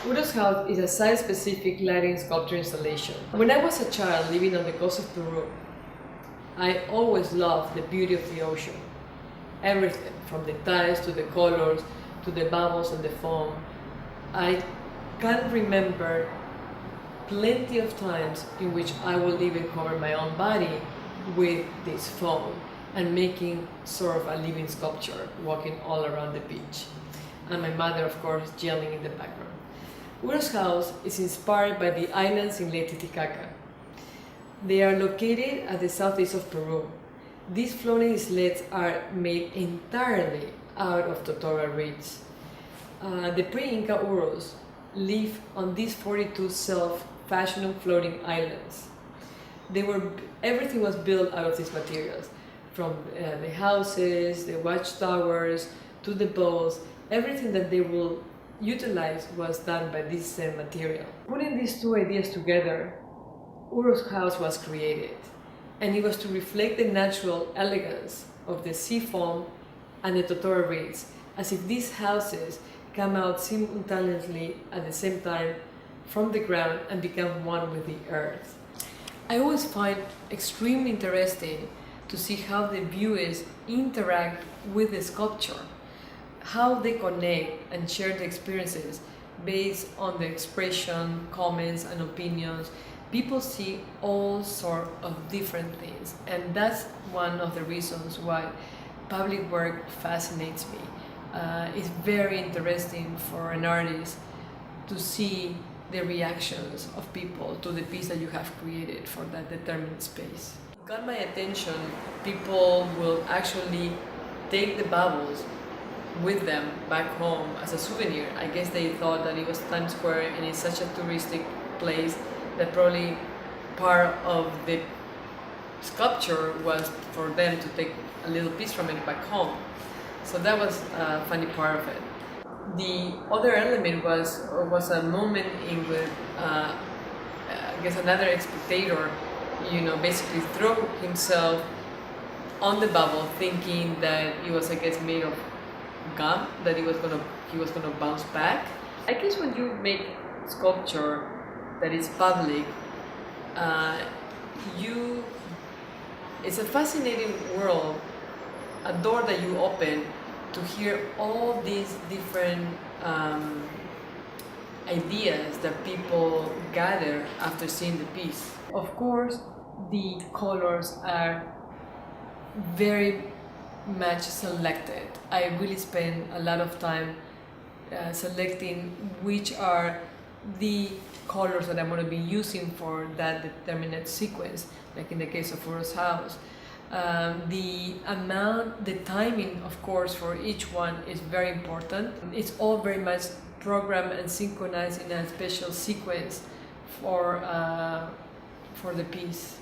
Uros House is a site-specific lighting sculpture installation. When I was a child living on the coast of Peru, I always loved the beauty of the ocean. Everything, from the tides to the colors, to the bubbles and the foam. I can remember plenty of times in which I will even cover my own body with this foam and making sort of a living sculpture, walking all around the beach. And my mother, of course, yelling in the background. Uros House is inspired by the islands in Lake Titicaca. They are located at the southeast of Peru. These floating sleds are made entirely out of totora reeds. The pre-Inca Uros lived on these 42 self-fashioned floating islands. Everything was built out of these materials, from the houses, the watchtowers, to the boats. Everything that they will utilize was done by this same material. Putting these two ideas together, Uros House was created, and it was to reflect the natural elegance of the sea foam and the totora reeds, as if these houses come out simultaneously at the same time from the ground and become one with the earth. I always find extremely interesting to see how the viewers interact with the sculpture, how they connect and share the experiences based on the expression, comments and opinions. People see all sorts of different things, and that's one of the reasons why public work fascinates me. It's very interesting for an artist to see the reactions of people to the piece that you have created for that determined space. It got my attention. People will actually take the bubbles with them back home as a souvenir. I guess they thought that it was Times Square and it's such a touristic place that probably part of the sculpture was for them to take a little piece from it back home. So that was a funny part of it. The other element was a moment in which I guess another spectator, basically threw himself on the bubble, thinking that it was, I guess, made of gum, that he was gonna bounce back. I guess when you make sculpture that is public, it's a fascinating world, a door that you open to hear all these different ideas that people gather after seeing the piece. Of course, the colors are very much selected. I really spend a lot of time selecting which are the colors that I'm going to be using for that determinate sequence, like in the case of Uros House. The timing, of course, for each one is very important. It's all very much programmed and synchronized in a special sequence for the piece.